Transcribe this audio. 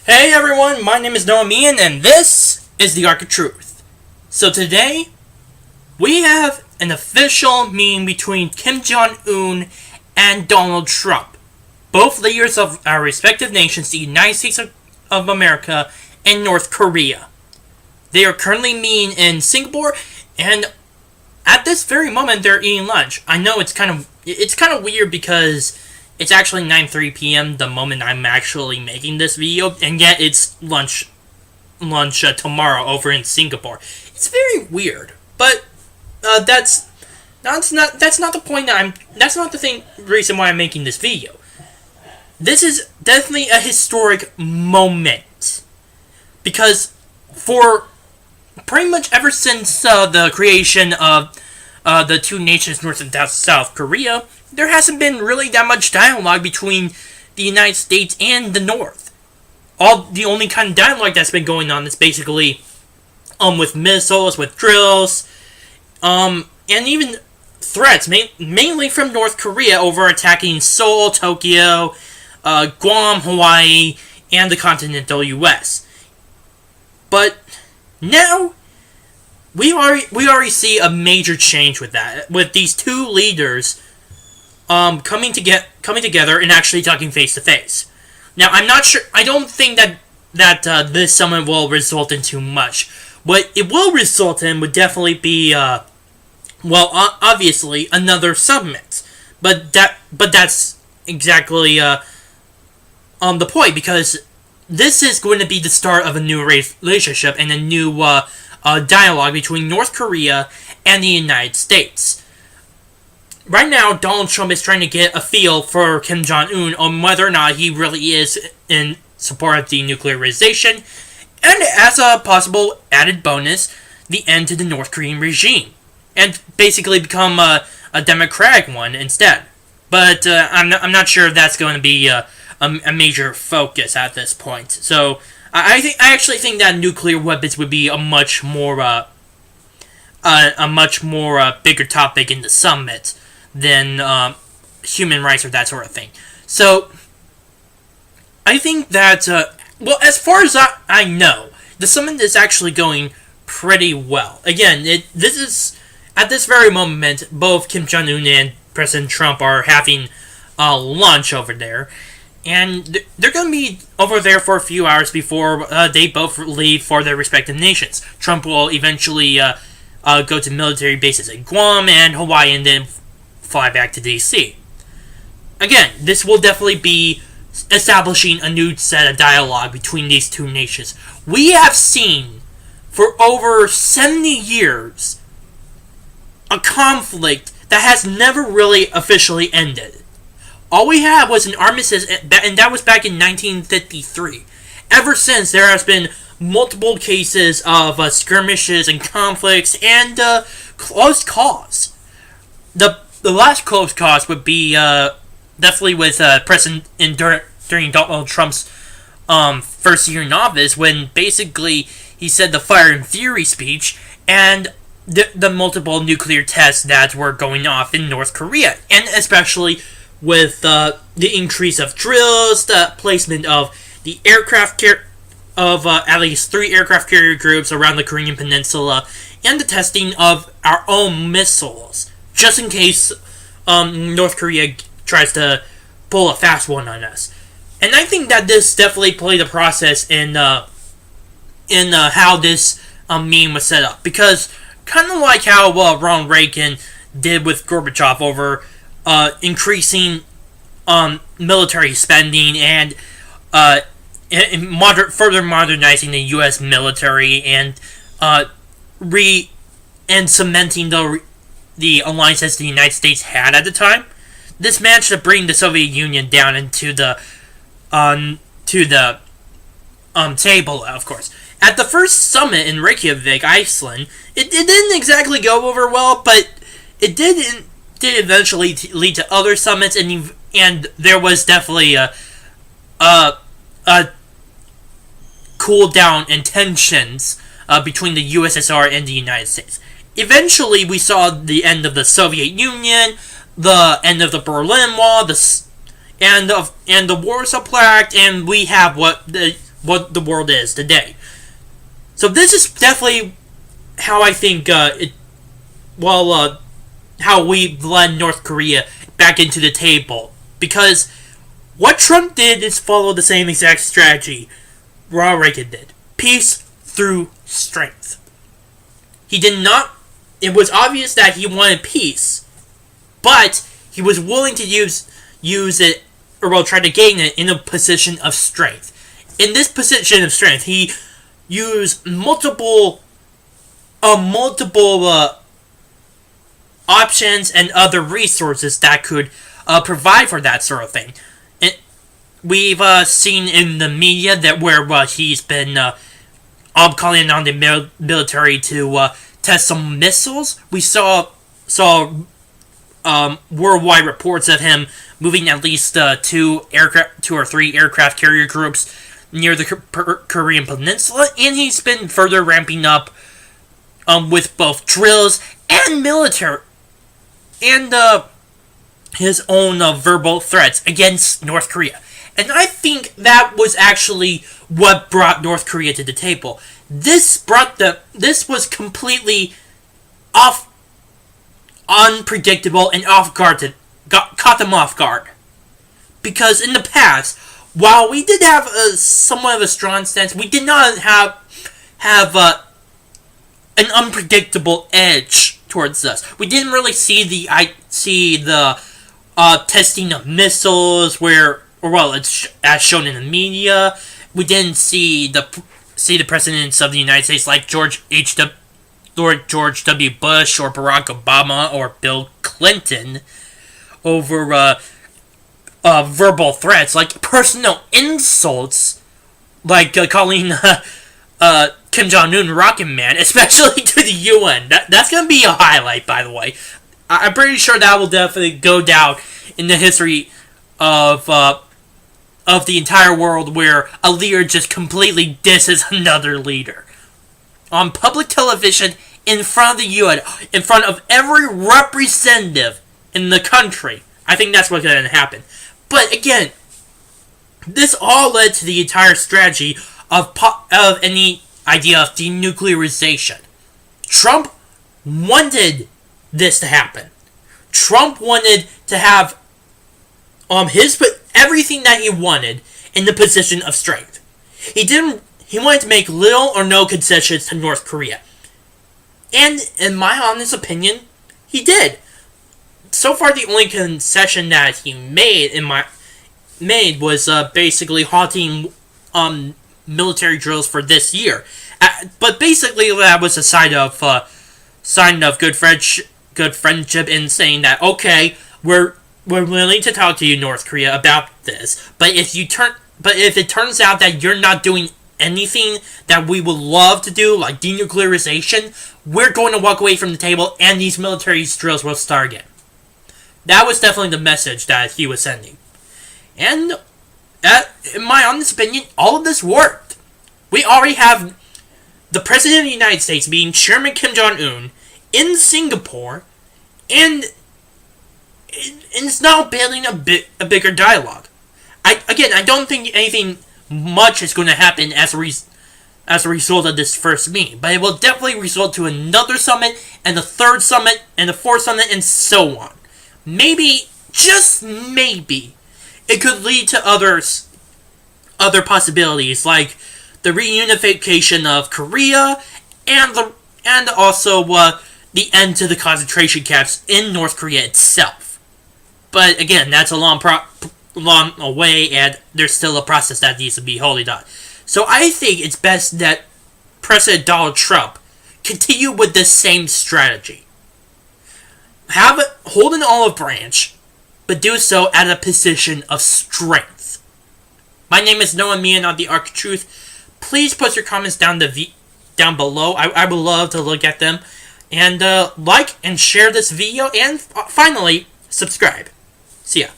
Hey everyone, my name is Noah Meehan, and this is the Arc of Truth. So today, we have an official meeting between Kim Jong Un and Donald Trump, both leaders of our respective nations, the United States of America and North Korea. They are currently meeting in Singapore, and at this very moment, they're eating lunch. I know it's kind of weird because it's actually 9:03 p.m. the moment I'm actually making this video, and yet it's lunch tomorrow over in Singapore. It's very weird, but that's not the point that's not the reason why I'm making this video. This is definitely a historic moment, because for pretty much ever since the creation of the two nations, North and South Korea, there hasn't been really that much dialogue between the United States and the North. The only kind of dialogue that's been going on is basically with missiles, with drills, and even threats, mainly from North Korea over attacking Seoul, Tokyo, Guam, Hawaii, and the continental U.S. But now we already see a major change with that, with these two leaders coming together and actually talking face to face. Now, I'm not sure. I don't think that this summit will result in too much. What it will result in would definitely be, obviously another summit. But that's exactly the point, because this is going to be the start of a new relationship and a new dialogue between North Korea and the United States. Right now, Donald Trump is trying to get a feel for Kim Jong Un on whether or not he really is in support of denuclearization, and as a possible added bonus, the end to the North Korean regime, and basically become a democratic one instead. But I'm not sure if that's going to be a major focus at this point. So I actually think that nuclear weapons would be a much more bigger topic in the summit than human rights or that sort of thing. So I think that as far as I know, the summit is actually going pretty well. Again, this is at this very moment, both Kim Jong Un and President Trump are having lunch over there. And they're going to be over there for a few hours before they both leave for their respective nations. Trump will eventually go to military bases in Guam and Hawaii and then fly back to D.C. Again, this will definitely be establishing a new set of dialogue between these two nations. We have seen for over 70 years a conflict that has never really officially ended. All we had was an armistice, and that was back in 1953. Ever since, there has been multiple cases of skirmishes and conflicts and close calls. The last close cause would be definitely with during Donald Trump's first year in office, when basically he said the Fire and Fury speech, and the multiple nuclear tests that were going off in North Korea, and especially with the increase of drills, the placement of the at least 3 aircraft carrier groups around the Korean Peninsula, and the testing of our own missiles, just in case North Korea tries to pull a fast one on us. And I think that this definitely played a process in how this meme was set up, because kind of like how Ronald Reagan did with Gorbachev over increasing military spending and further modernizing the U.S. military and cementing the alliances the United States had at the time. This managed to bring the Soviet Union down into the table, of course. At the first summit in Reykjavik, Iceland, it didn't exactly go over well, but it did eventually lead to other summits, and there was definitely a cool down in tensions between the USSR and the United States. Eventually, we saw the end of the Soviet Union, the end of the Berlin Wall, and the Warsaw Pact, and we have what the world is today. So this is definitely how I think how we led North Korea back into the table, because what Trump did is follow the same exact strategy Ronald Reagan did: peace through strength. He did not. It was obvious that he wanted peace, but he was willing to use it, or try to gain it in a position of strength. In this position of strength, he used multiple options and other resources that could provide for that sort of thing. And we've seen in the media that where he's been calling on the military to test some missiles. We saw worldwide reports of him moving at least two or three aircraft carrier groups near the Korean Peninsula, and he's been further ramping up with both drills and military and his own verbal threats against North Korea. And I think that was actually what brought North Korea to the table. This was completely unpredictable and off guard. Caught them off guard, because in the past, while we did have somewhat of a strong stance, we did not have an unpredictable edge towards us. We didn't really see the testing of missiles it's as shown in the media. We didn't see the presidents of the United States like Lord George W. Bush or Barack Obama or Bill Clinton over verbal threats, like personal insults, like calling Kim Jong Un Rocket Man, especially to the UN. That's going to be a highlight, by the way. I'm pretty sure that will definitely go down in the history of the entire world, where a leader just completely disses another leader on public television in front of the UN, in front of every representative in the country. I think that's what's going to happen. But again, this all led to the entire strategy of any idea of denuclearization. Trump wanted this to happen. Trump wanted to have everything that he wanted in the position of strength. He wanted to make little or no concessions to North Korea. And in my honest opinion, he did. So far, the only concession that he made was basically halting military drills for this year. But basically, that was a sign of good friendship in saying that, okay, we're willing to talk to you, North Korea, about this. But if it turns out that you're not doing anything that we would love to do, like denuclearization, we're going to walk away from the table, and these military drills will start again. That was definitely the message that he was sending. And, in my honest opinion, all of this worked. We already have the President of the United States being Chairman Kim Jong Un in Singapore, and it's now building a bigger dialogue. I don't think anything much is going to happen as a result of this first meeting, but it will definitely result to another summit, and the third summit, and the fourth summit, and so on. Maybe, just maybe, it could lead to other possibilities, like the reunification of Korea, and also the end to the concentration camps in North Korea itself. But again, that's a long way, and there's still a process that needs to be wholly done. So I think it's best that President Donald Trump continue with the same strategy. Hold an olive branch, but do so at a position of strength. My name is Noah Meehan on the Arc of Truth. Please put your comments down below. I would love to look at them. And like and share this video, and finally, subscribe. See ya.